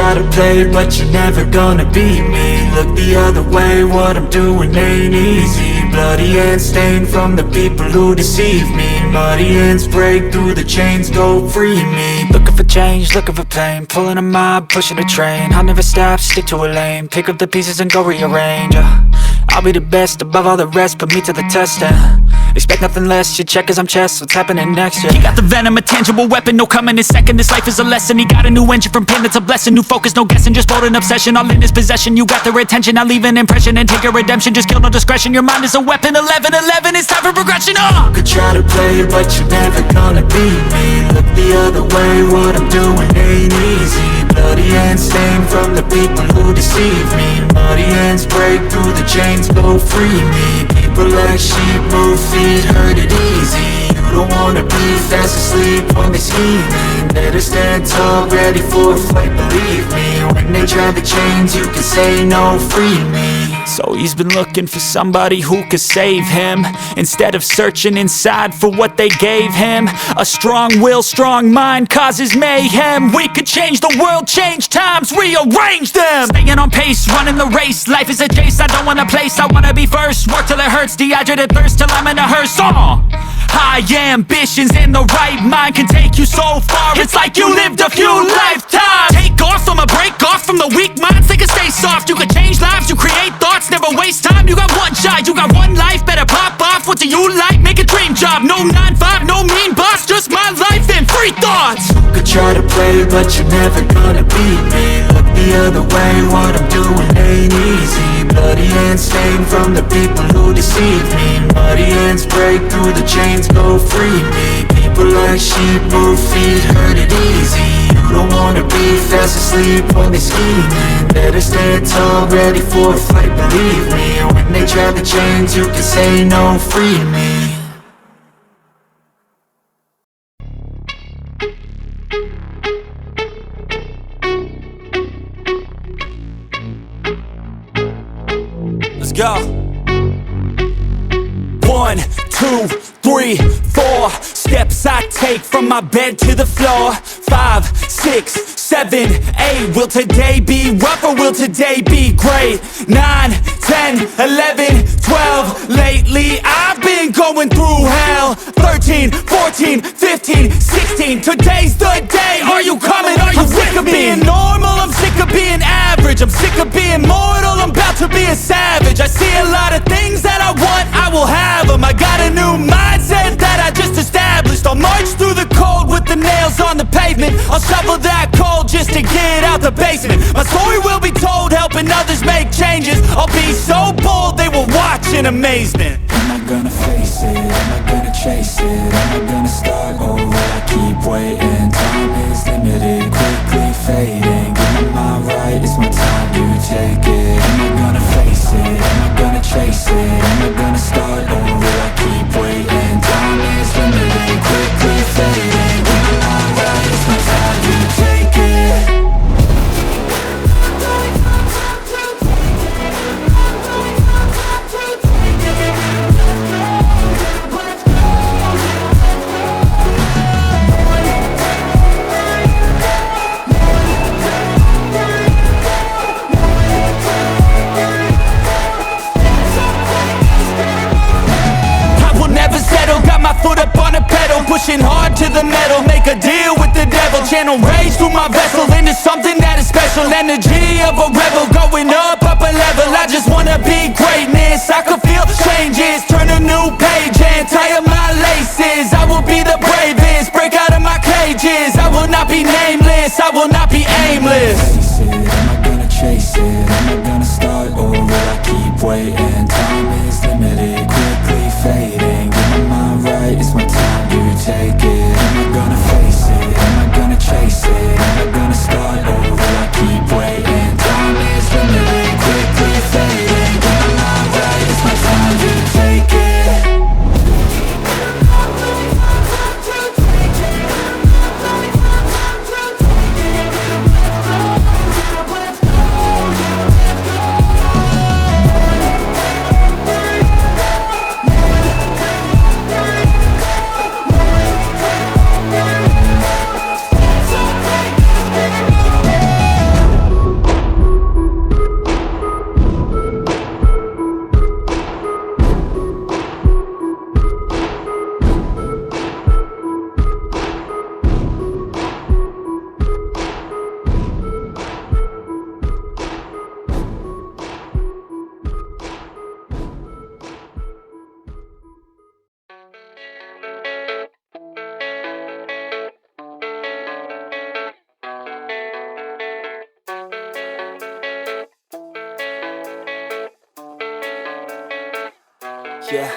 try to play, but you're never gonna beat me. Look the other way, what I'm doing ain't easy. Bloody hands stained from the people who deceive me. Muddy hands break through the chains, go free me. Looking for change, looking for pain, pulling a mob, pushing a train. I'll never stop, stick to a lane, pick up the pieces and go rearrange. I'll be the best above all the rest, put me to the test and expect nothing less, you check as I'm chess, what's happening next, yeah. He got the venom, a tangible weapon, no coming in second. This life is a lesson, he got a new engine from pain, that's a blessing. New focus, no guessing, just bold and obsession, all in his possession. You got their attention, I leave an impression and take your redemption. Just kill, no discretion, your mind is a weapon. 11-11, it's time for progression, You could try to play, but you're never gonna beat me. Look the other way, what I'm doing ain't easy. Bloody hands stained from the people who deceive me. Muddy hands break through the chains, go free me. People like sheep move feet, hurt it easy. You don't wanna be fast asleep when they scheming. Better stand tall, ready for a fight, believe me. When they try the chains, you can say no, free me. So he's been looking for somebody who could save him, instead of searching inside for what they gave him. A strong will, strong mind causes mayhem. We could change the world, change times, rearrange them. Staying on pace, running the race. Life is a chase, I don't want a place, I wanna be first. Work till it hurts, dehydrated thirst till I'm in a hearse. High ambitions and the right mind can take you so far. It's like you lived a few lifetimes. Take off, I'ma break off from the weak minds. They can stay soft, you can change lives, you create thoughts, never waste time. You got one shot, you got one life, better pop off. What do you like? Make a dream job. No 9-5, no mean boss, just my life and free thoughts. You could try to play, but you're never gonna beat me. Look the other way, what I'm doing ain't easy. Bloody hands stained from the people who deceive me. Muddy hands break through the chains, go free me. People like sheep move feet, hurt it easy. You don't wanna be fast asleep when they scheming. Better stand tall, ready for a fight, believe me. When they try the chains, you can say no, free me. Let's go. 1, 2, 3, 4 steps I take from my bed to the floor. 5, 6, 7, 8. Will today be rough or will today be great? 9, 10, 11, 12. Lately I've been going through hell. 13, 14, 15, 16. Today's the day. Are you coming? Are you I'm sick of being normal, I'm sick of being average. I'm sick of being mortal, I'm about to be a savage. I see a lot of things that I want, I will have them. I got a new mindset that I just established. I'll march through the cold with the nails on the pavement. I'll shovel that coal just to get out the basement. My story will be told, helping others make changes. I'll be so bold, they will watch in amazement. Am I gonna face it? Am I gonna chase it? Am I gonna start over? I keep waiting. Time is limited, quickly fading. Get my mind right, it's my time, you take it. Am I gonna face it? Am I gonna chase it? Am I gonna start over? I keep waiting. Time is limited, quickly fading. Get my mind right, it's my time, you take it. Foot up on the pedal, pushing hard to the metal. Make a deal with the devil, channel rage through my vessel into something that is special. Energy of a rebel, going up a level. I just wanna be greatness, I can feel changes. Turn a new page and tie up my laces. I will be the bravest, break out of my cages. I will not be nameless, I will not be aimless. Am I gonna chase it? Am I gonna start over? I keep waiting. Time is limited, quickly fading. Get my mind right, it's my time, you take it. Am I gonna face it? Am I gonna chase it? Am I gonna start over? I keep waiting. Time is limited, quickly fading. Get my mind right, it's my time, you take it. yeah.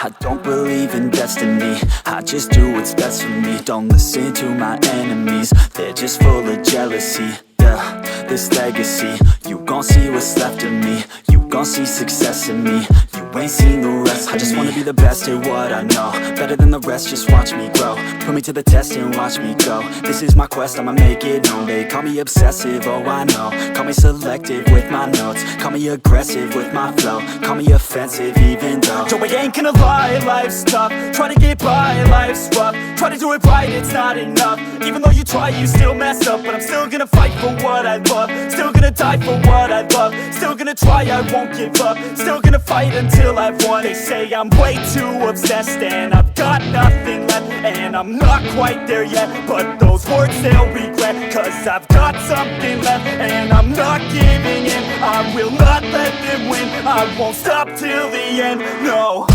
I don't believe in destiny, I just do what's best for me. Don't listen to my enemies, they're just full of jealousy. Yeah, this legacy, you gon' see what's left of me. You gon' see success in me, you ain't seen the rest of me. I just wanna be the best at what I know, better than the rest, just watch me grow. Put me to the test and watch me go. This is my quest, I'ma make it known. They call me obsessive, oh I know. Call me selective with my notes, call me aggressive with my flow. Call me offensive even though Joe, I ain't gonna lie, life's tough. Try to get by, life's rough. Try to do it right, it's not enough. Even though you try, you still mess up. But I'm still gonna fight for what I love, still gonna die for what I love, still gonna try, I won't give up, still gonna fight until I've won. They say I'm way too obsessed and I've got nothing left, and I'm not quite there yet, but those words they'll regret, cause I've got something left and I'm not giving in. I will not let them win, I won't stop till the end, no.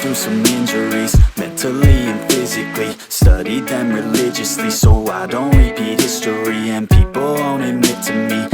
Through some injuries, mentally and physically. Studied them religiously so I don't repeat history. And people won't admit to me